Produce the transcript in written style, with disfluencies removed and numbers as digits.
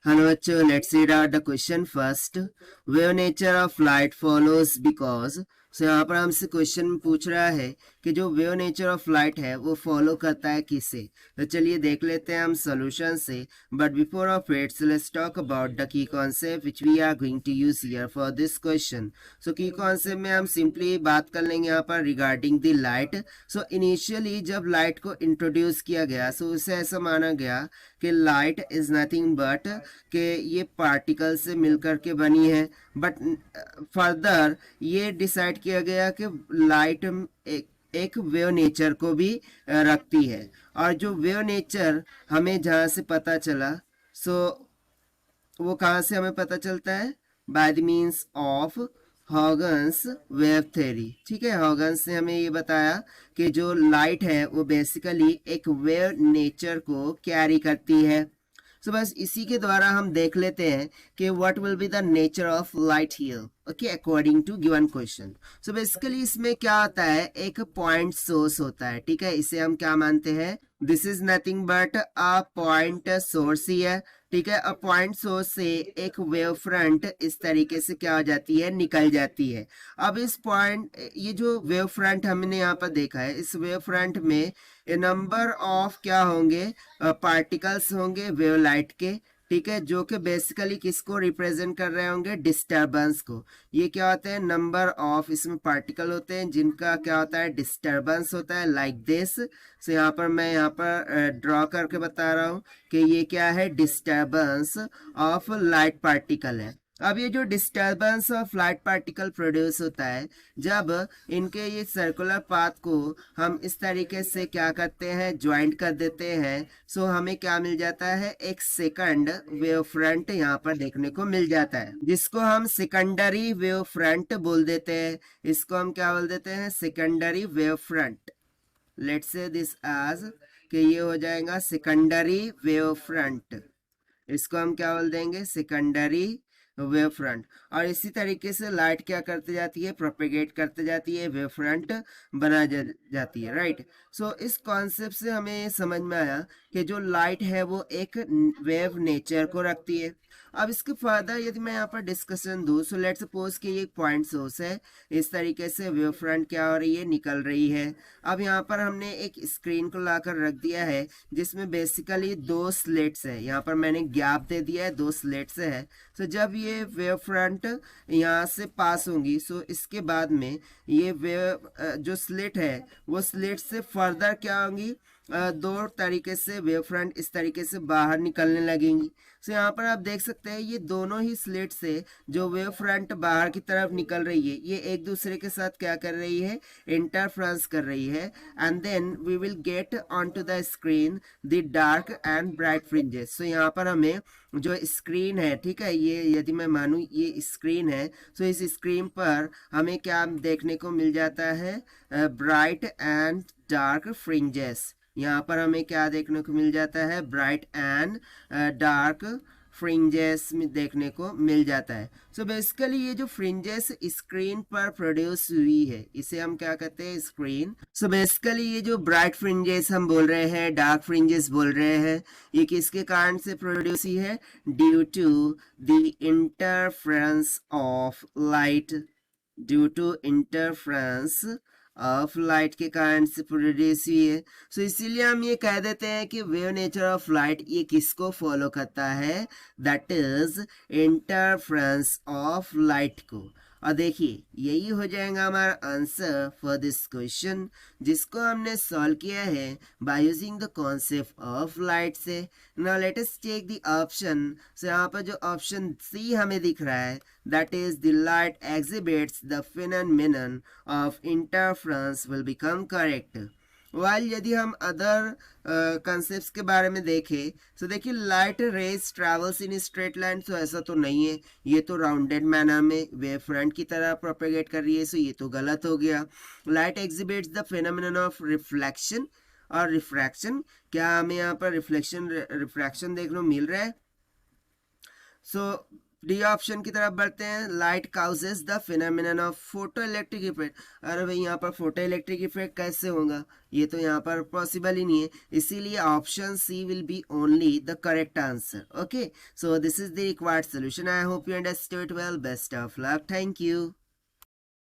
Hello बच्चों, let's read out the question first. Wave nature of light follows because. So यहाँ पर हमसे question पूछ रहा है कि जो वेव नेचर ऑफ लाइट है वो फॉलो करता है किससे. तो चलिए देख लेते हैं हम सॉल्यूशन से. But before of it let's talk about the key concept which we are going to use here for this question. So key concept में हम सिंपली बात कर लेंगे यहाँ पर regarding the light. So initially जब लाइट को इंट्रोड्यूस किया गया सो उसे ऐसा माना गया कि लाइट इज नथिंग बट कि ये पार्टिकल से मिलकर के बनी है. बट फर्दर ये डिसाइड किया गया कि लाइट एक वेव नेचर को भी रखती है. और जो वेव नेचर हमें जहाँ से पता चला सो वो कहाँ से हमें पता चलता है, by the means of Huygens wave theory. ठीक है, हॉगन्स ने हमें ये बताया कि जो लाइट है वो बेसिकली एक वेव नेचर को कैरी करती है. सो बस इसी के द्वारा हम देख लेते हैं कि what will be the nature of light here, okay, according to given question. So basically इसमें क्या आता है, एक पॉइंट सोर्स होता है. ठीक है, इसे हम क्या मानते हैं, this is nothing but a point source ही है. ठीक है, अ पॉइंट सोर्स से एक वेव फ्रंट इस तरीके से क्या हो जाती है, निकल जाती है. अब इस पॉइंट, ये जो वेव फ्रंट हमने यहाँ पर देखा है, इस वेव फ्रंट में नंबर ऑफ क्या होंगे, पार्टिकल्स होंगे वेव लाइट के. ठीक है, जो कि बेसिकली किसको रिप्रेजेंट कर रहे होंगे, डिस्टरबेंस को. ये क्या होते हैं, नंबर ऑफ इसमें पार्टिकल होते हैं जिनका क्या होता है, डिस्टरबेंस होता है, लाइक दिस. सो यहाँ पर मैं यहाँ पर ड्रॉ करके बता रहा हूँ कि ये क्या है, डिस्टरबेंस ऑफ लाइट पार्टिकल है. अब ये जो disturbance of light particle produce होता है जब इनके ये सर्कुलर पाथ को हम इस तरीके से क्या करते हैं, ज्वाइंट कर देते हैं. सो हमें क्या मिल जाता है, एक सेकंड वेव फ्रंट यहाँ पर देखने को मिल जाता है जिसको हम सेकेंडरी वेव फ्रंट बोल देते हैं. इसको हम क्या बोल देते हैं, secondary wave front. Let's say this as कि ये हो जाएगा सेकेंडरी वेव फ्रंट. इसको हम क्या बोल देंगे, सेकेंडरी वेव फ्रंट. और इसी तरीके से लाइट क्या करते जाती है, प्रोपेगेट करते जाती है, वेव फ्रंट बना जाती है. राइट. सो इस कॉन्सेप्ट से हमें समझ में आया कि जो लाइट है वो एक वेव नेचर को रखती है. अब इसके फर्दर यदि मैं यहाँ पर डिस्कशन दूँ, सो लेट सपोज कि ये पॉइंट सोर्स है, इस तरीके से वेव फ्रंट क्या हो रही है, निकल रही है. अब यहाँ पर हमने एक स्क्रीन को लाकर रख दिया है जिसमें बेसिकली दो स्लेट्स है. यहाँ पर मैंने गैप दे दिया है, दो स्लेट्स है. सो जब ये वेव फ्रंट यहाँ से पास होंगी सो इसके बाद में ये वेव जो स्लिट है वो स्लिट से फर्दर क्या होंगी, दो तरीके से वेव फ्रंट इस तरीके से बाहर निकलने लगेंगी. सो यहाँ पर आप देख सकते हैं ये दोनों ही स्लिट से जो वेव फ्रंट बाहर की तरफ निकल रही है ये एक दूसरे के साथ क्या कर रही है, इंटरफ्रेंस कर रही है. And then we will get on to the screen the dark and bright fringes. So यहाँ पर हमें जो स्क्रीन है, ठीक है, ये यदि मैं मानूँ ये स्क्रीन है, सो इस स्क्रीन पर हमें क्या देखने को मिल जाता है, ब्राइट एंड डार्क फ्रिंजेस. यहाँ पर हमें क्या देखने को मिल जाता है, ब्राइट एंड डार्क फ्रिंजेस में देखने को मिल जाता है. सो बेसिकली ये जो फ्रिंजेस स्क्रीन पर प्रोड्यूस हुई है इसे हम क्या कहते हैं, स्क्रीन. सो बेसिकली ये जो ब्राइट फ्रिंजेस हम बोल रहे हैं, डार्क फ्रिंजेस बोल रहे हैं, ये किसके कारण से प्रोड्यूस हुई है, due to the interference of light. Due to interference of light के कारण से प्रोड्यूस हुई है. सो इसीलिए हम ये कह देते हैं कि वेव नेचर ऑफ लाइट ये किसको फॉलो करता है, that is interference of light को. और देखिए यही हो जाएगा हमारा आंसर फॉर दिस क्वेश्चन जिसको हमने सॉल्व किया है by using the concept of light से. Now let us check the option. So यहाँ पर जो ऑप्शन सी हमें दिख रहा है that is the light exhibits the phenomenon of interference will become correct. while यदि हम अदर कंसेप्ट के बारे में देखें तो देखिए light rays travels in straight line, तो ऐसा तो नहीं है, ये तो राउंडेड मैनर में वेव फ्रंट की तरह प्रोपेगेट कर रही है. सो ये तो गलत हो गया. Light exhibits the phenomenon of reflection और रिफ्रैक्शन. क्या हमें यहाँ पर रिफ्लेक्शन रिफ्रैक्शन देखने को मिल रहा है. सो डी ऑप्शन की तरफ बढ़ते हैं। Light causes the phenomenon of photo electric effect. अरे भाई यहाँ पर फोटो इलेक्ट्रिक इफेक्ट कैसे होगा, ये तो यहाँ पर पॉसिबल ही नहीं है, इसीलिए option C will be only the correct answer. Okay, so this is the required solution. I hope you understood well. Best of luck, thank you.